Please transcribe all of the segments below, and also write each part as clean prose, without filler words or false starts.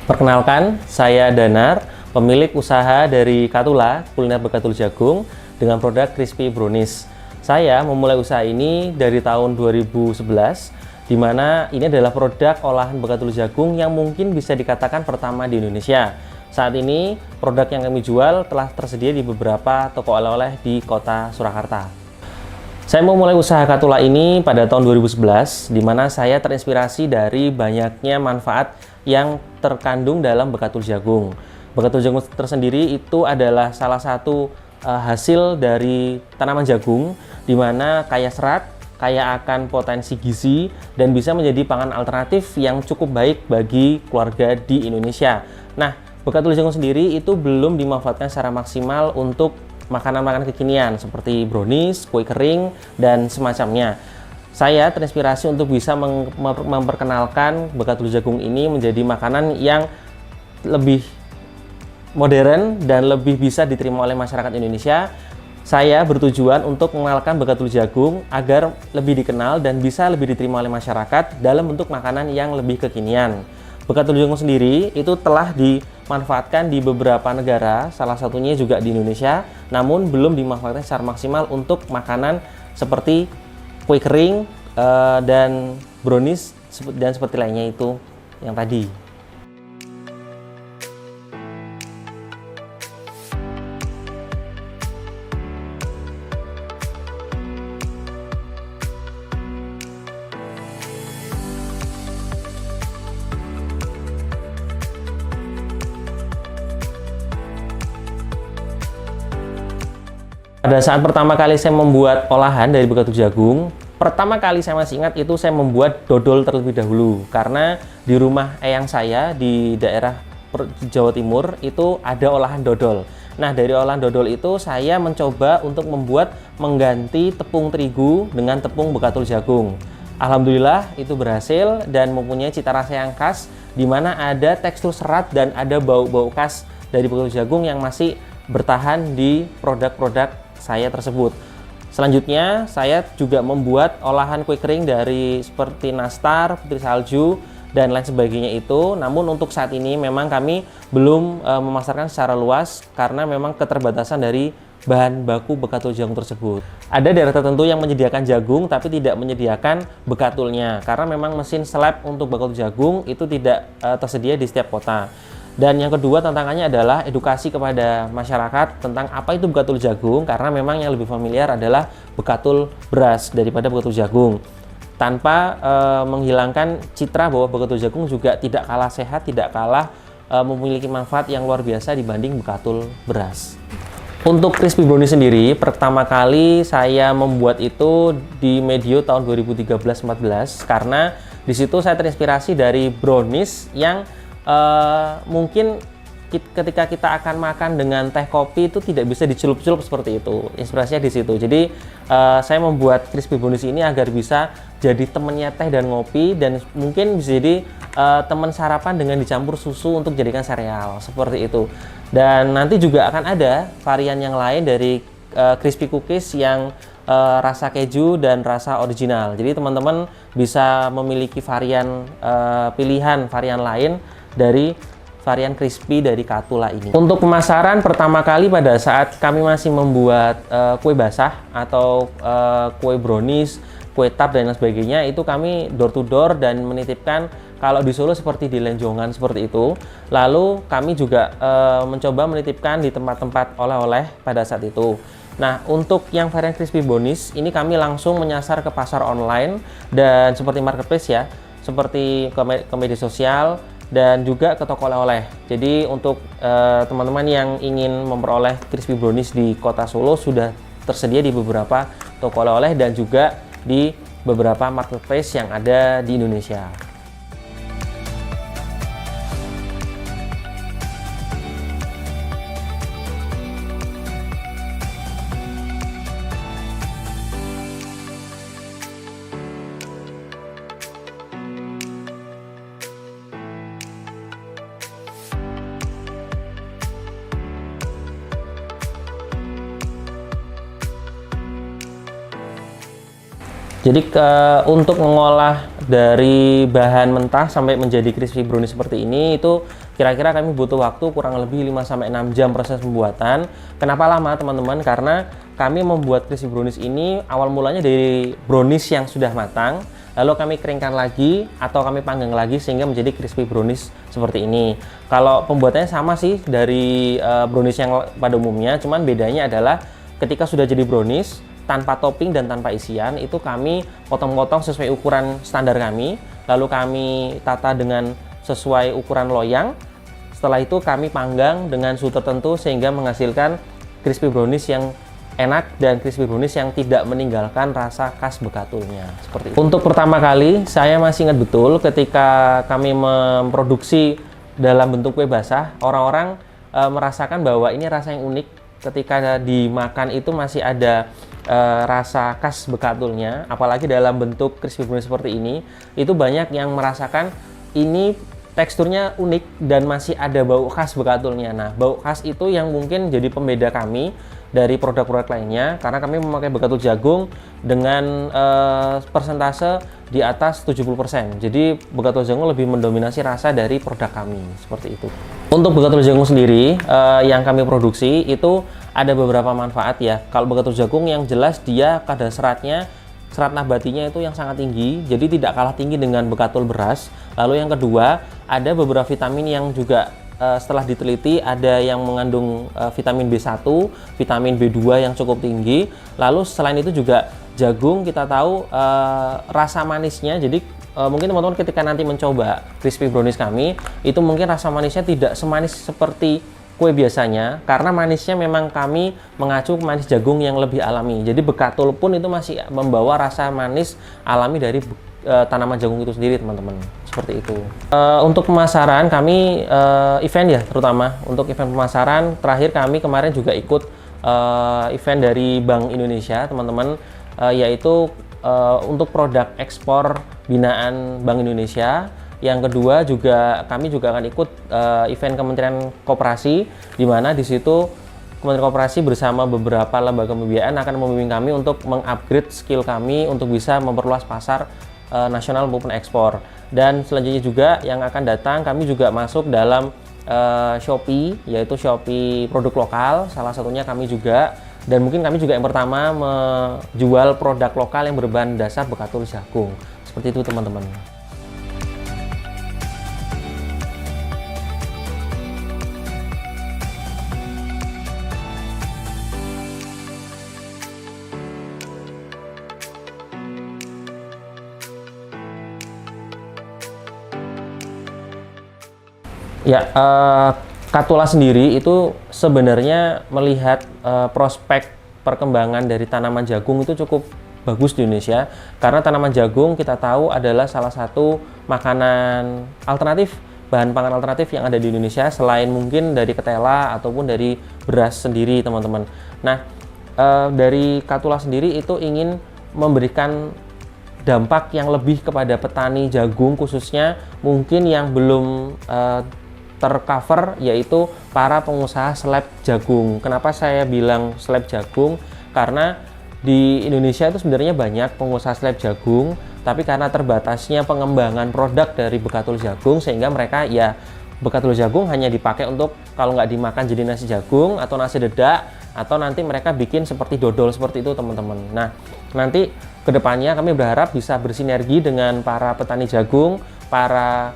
Perkenalkan, saya Danar, pemilik usaha dari Katula, kuliner Begatul Jagung, dengan produk Crispy Brownies. Saya memulai usaha ini dari tahun 2011, di mana ini adalah produk olahan Begatul Jagung yang mungkin bisa dikatakan pertama di Indonesia. Saat ini, produk yang kami jual telah tersedia di beberapa toko oleh-oleh di kota Surakarta. Saya memulai usaha Katula ini pada tahun 2011, di mana saya terinspirasi dari banyaknya manfaat yang terkandung dalam Begatul Jagung. Begatul Jagung tersendiri itu adalah salah satu hasil dari tanaman jagung, di mana kaya serat, kaya akan potensi gizi, dan bisa menjadi pangan alternatif yang cukup baik bagi keluarga di Indonesia. Nah, Begatul Jagung sendiri itu belum dimanfaatkan secara maksimal untuk makanan-makanan kekinian seperti brownies, kue kering, dan semacamnya. Saya terinspirasi untuk bisa memperkenalkan Begatul Jagung ini menjadi makanan yang lebih modern dan lebih bisa diterima oleh masyarakat Indonesia. Saya bertujuan untuk mengenalkan Begatul Jagung agar lebih dikenal dan bisa lebih diterima oleh masyarakat dalam bentuk makanan yang lebih kekinian. Begatul Jagung sendiri itu telah dimanfaatkan di beberapa negara, salah satunya juga di Indonesia, namun belum dimanfaatkan secara maksimal untuk makanan seperti kue kering dan brownies dan seperti lainnya itu yang tadi. Pada saat pertama kali saya membuat olahan dari Begatul Jagung, pertama kali saya masih ingat itu saya membuat dodol terlebih dahulu. Karena di rumah eyang saya di daerah Jawa Timur itu ada olahan dodol. Nah, dari olahan dodol itu saya mencoba untuk mengganti tepung terigu dengan tepung Begatul Jagung. Alhamdulillah itu berhasil dan mempunyai cita rasa yang khas, di mana ada tekstur serat dan ada bau-bau khas dari Begatul Jagung yang masih bertahan di produk-produk saya tersebut. Selanjutnya, saya juga membuat olahan kue kering dari seperti nastar, putri salju, dan lain sebagainya itu. Namun untuk saat ini memang kami belum memasarkan secara luas karena memang keterbatasan dari bahan baku Begatul Jagung tersebut. Ada daerah tertentu yang menyediakan jagung tapi tidak menyediakan begatulnya karena memang mesin slab untuk Begatul Jagung itu tidak tersedia di setiap kota. Dan yang kedua tantangannya adalah edukasi kepada masyarakat tentang apa itu Begatul Jagung, karena memang yang lebih familiar adalah Begatul beras daripada Begatul Jagung. Tanpa menghilangkan citra bahwa Begatul Jagung juga tidak kalah sehat, tidak kalah memiliki manfaat yang luar biasa dibanding Begatul beras. Untuk Crispy Brownies sendiri, pertama kali saya membuat itu di medio tahun 2013-14 karena di situ saya terinspirasi dari brownies yang mungkin ketika kita akan makan dengan teh kopi itu tidak bisa dicelup-celup seperti itu. Inspirasinya di situ. Jadi saya membuat Crispy Brownies ini agar bisa jadi temannya teh dan ngopi, dan mungkin bisa jadi teman sarapan dengan dicampur susu untuk jadikan sereal seperti itu. Dan nanti juga akan ada varian yang lain dari crispy cookies yang rasa keju dan rasa original. Jadi teman-teman bisa memiliki varian pilihan varian lain dari varian crispy dari Katula ini. Untuk pemasaran pertama kali pada saat kami masih membuat kue basah atau kue brownies, kue tart dan lain sebagainya, itu kami door to door dan menitipkan kalau di Solo seperti di Lenjongan seperti itu. Lalu kami juga mencoba menitipkan di tempat-tempat oleh-oleh pada saat itu. Nah, untuk yang varian Crispy Brownies ini kami langsung menyasar ke pasar online dan seperti marketplace ya, seperti ke media sosial dan juga ke toko oleh-oleh. Jadi untuk teman-teman yang ingin memperoleh Crispy Brownies di kota Solo sudah tersedia di beberapa toko oleh-oleh dan juga di beberapa marketplace yang ada di Indonesia. Jadi untuk mengolah dari bahan mentah sampai menjadi crispy brownies seperti ini itu Kira-kira kami butuh waktu kurang lebih 5-6 jam proses pembuatan. Kenapa lama teman-teman? Karena kami membuat crispy brownies ini awal mulanya dari brownies yang sudah matang, lalu kami keringkan lagi atau kami panggang lagi sehingga menjadi crispy brownies seperti ini. Kalau pembuatannya sama sih dari brownies yang pada umumnya, cuman bedanya adalah ketika sudah jadi brownies tanpa topping dan tanpa isian, itu kami potong-potong sesuai ukuran standar kami, lalu kami tata dengan sesuai ukuran loyang. Setelah itu kami panggang dengan suhu tertentu sehingga menghasilkan crispy brownies yang enak dan crispy brownies yang tidak meninggalkan rasa khas bekatulnya, seperti itu. Untuk pertama kali saya masih ingat betul ketika kami memproduksi dalam bentuk kue basah, orang-orang merasakan bahwa ini rasa yang unik. Ketika dimakan itu masih ada rasa khas bekatulnya, apalagi dalam bentuk crispy brownies seperti ini, itu banyak yang merasakan ini teksturnya unik dan masih ada bau khas bekatulnya. Nah, bau khas itu yang mungkin jadi pembeda kami dari produk-produk lainnya, karena kami memakai bekatul jagung dengan persentase di atas 70%. Jadi bekatul jagung lebih mendominasi rasa dari produk kami, seperti itu. Untuk bekatul jagung sendiri yang kami produksi itu ada beberapa manfaat ya. Kalau bekatul jagung yang jelas dia kadar seratnya, serat nabatinya itu yang sangat tinggi, jadi tidak kalah tinggi dengan bekatul beras. Lalu yang kedua, ada beberapa vitamin yang juga setelah diteliti ada yang mengandung vitamin B1, vitamin B2 yang cukup tinggi. Lalu selain itu juga jagung kita tahu rasa manisnya, jadi mungkin teman-teman ketika nanti mencoba crispy brownies kami, itu mungkin rasa manisnya tidak semanis seperti kue biasanya, karena manisnya memang kami mengacu manis jagung yang lebih alami. Jadi bekatul pun itu masih membawa rasa manis alami dari tanaman jagung itu sendiri, teman-teman. Seperti itu. Untuk pemasaran kami event ya, terutama untuk event pemasaran terakhir kami kemarin juga ikut event dari Bank Indonesia, teman-teman, yaitu untuk produk ekspor binaan Bank Indonesia. Yang kedua juga kami juga akan ikut event Kementerian Koperasi, di mana di situ Kementerian Koperasi bersama beberapa lembaga pembiayaan akan membimbing kami untuk mengupgrade skill kami untuk bisa memperluas pasar nasional maupun ekspor. Dan selanjutnya juga yang akan datang kami juga masuk dalam Shopee, yaitu Shopee produk lokal, salah satunya kami juga. Dan mungkin kami juga yang pertama menjual produk lokal yang berbahan dasar bekatul jagung. Seperti itu, teman-teman. Ya, Katula sendiri itu sebenarnya melihat prospek perkembangan dari tanaman jagung itu cukup bagus di Indonesia, karena tanaman jagung kita tahu adalah salah satu makanan alternatif, bahan pangan alternatif yang ada di Indonesia selain mungkin dari ketela ataupun dari beras sendiri, teman-teman. Nah, dari Katula sendiri itu ingin memberikan dampak yang lebih kepada petani jagung, khususnya mungkin yang belum tercover, yaitu para pengusaha slab jagung. Kenapa saya bilang slab jagung? Karena di Indonesia itu sebenarnya banyak pengusaha slab jagung, tapi karena terbatasnya pengembangan produk dari bekatul jagung, sehingga mereka ya bekatul jagung hanya dipakai untuk kalau nggak dimakan jadi nasi jagung atau nasi dedak, atau nanti mereka bikin seperti dodol seperti itu, teman-teman. Nah, nanti kedepannya kami berharap bisa bersinergi dengan para petani jagung, para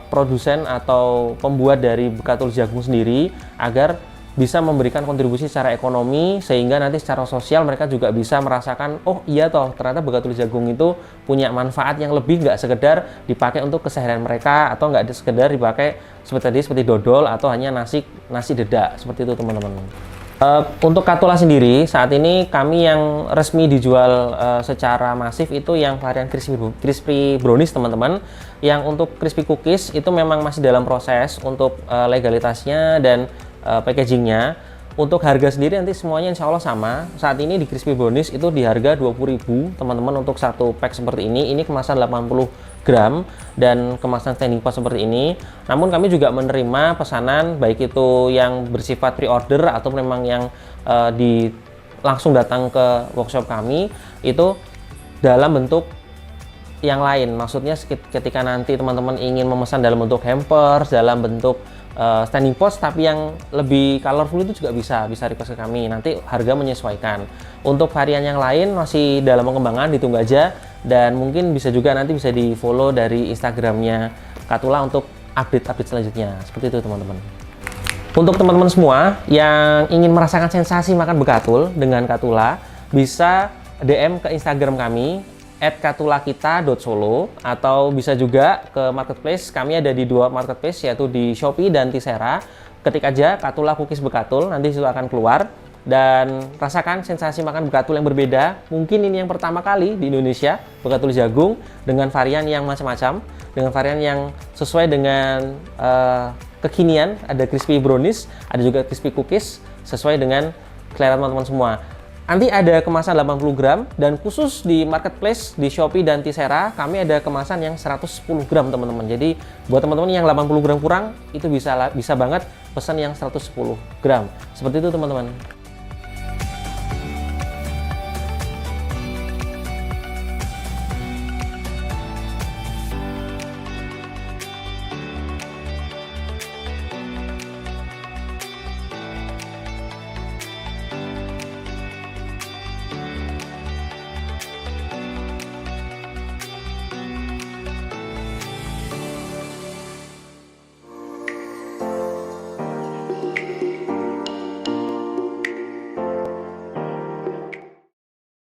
produsen atau pembuat dari bekatul jagung sendiri, agar bisa memberikan kontribusi secara ekonomi, sehingga nanti secara sosial mereka juga bisa merasakan, oh iya toh ternyata bekatul jagung itu punya manfaat yang lebih, nggak sekedar dipakai untuk keseharian mereka, atau nggak sekedar dipakai seperti dodol atau hanya nasi dedak, seperti itu, teman-teman. Untuk Katula sendiri saat ini kami yang resmi dijual secara masif itu yang varian crispy brownies, teman-teman. Yang untuk crispy cookies itu memang masih dalam proses untuk legalitasnya dan packagingnya. Untuk harga sendiri nanti semuanya insya Allah sama. Saat ini di crispy brownies itu di harga 20.000, teman-teman, untuk satu pack seperti ini. Ini kemasan 80 gram dan kemasan standing pot seperti ini. Namun kami juga menerima pesanan baik itu yang bersifat pre-order atau memang yang langsung datang ke workshop kami, itu dalam bentuk yang lain. Maksudnya ketika nanti teman-teman ingin memesan dalam bentuk hampers, dalam bentuk standing pots, tapi yang lebih colorful itu juga bisa request ke kami. Nanti harga menyesuaikan. Untuk varian yang lain masih dalam pengembangan, ditunggu aja. Dan mungkin bisa juga nanti bisa di follow dari Instagramnya Katula untuk update-update selanjutnya. Seperti itu teman-teman. Untuk teman-teman semua yang ingin merasakan sensasi makan begatul dengan Katula, bisa DM ke Instagram kami @katulakita.solo, atau bisa juga ke marketplace. Kami ada di 2 marketplace, yaitu di Shopee dan Tisera. Ketik aja Katula Cookies Begatul, nanti itu akan keluar. Dan rasakan sensasi makan begatul yang berbeda. Mungkin ini yang pertama kali di Indonesia, begatul jagung dengan varian yang macam-macam, dengan varian yang sesuai dengan kekinian. Ada crispy brownies, ada juga crispy cookies, sesuai dengan selera teman-teman semua. Nanti ada kemasan 80 gram, dan khusus di marketplace di Shopee dan Tisera kami ada kemasan yang 110 gram teman-teman. Jadi buat teman-teman yang 80 gram kurang, itu bisa banget pesan yang 110 gram. Seperti itu teman-teman.